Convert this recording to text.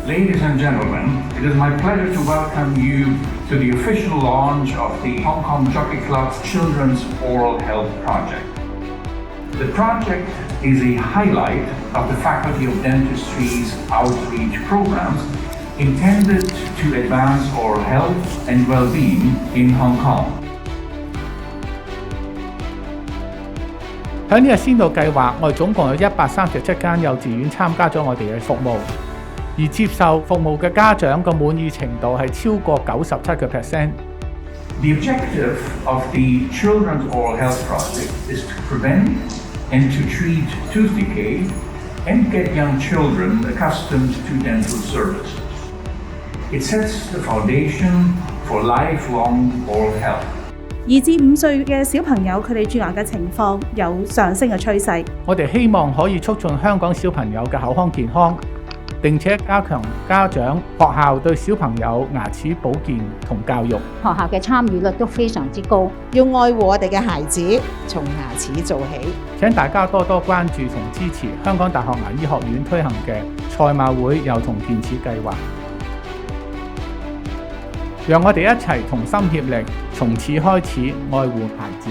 Ladies and gentlemen, it is my pleasure to welcome you to the official launch of the Hong Kong Jockey Club's Children's Oral Health Project. The project is a highlight of the Faculty of Dentistry's outreach programs intended to advance oral health and well-being in Hong Kong. 喺呢個先導計劃，我哋總共有137間幼稚園參加咗我哋嘅服務，而接受服務嘅家長嘅滿意程度係超過97%。The objective of the Children's Oral Health Project is to prevent and to treat tooth decay and get young children accustomed to dental services. It sets the foundation for lifelong oral health. 2至5歲嘅小朋友，佢哋蛀牙嘅情況有上升嘅趨勢。我哋希望可以促進香港小朋友嘅口腔健康，並且加強家長、學校對小朋友牙齒保健同教育。學校嘅參與率都非常之高，要愛護我哋嘅孩子，從牙齒做起。請大家多多關注同支持香港大學牙醫學院推行嘅賽馬會幼童健齒計劃。讓我哋一齊同心協力，從此開始愛護孩子。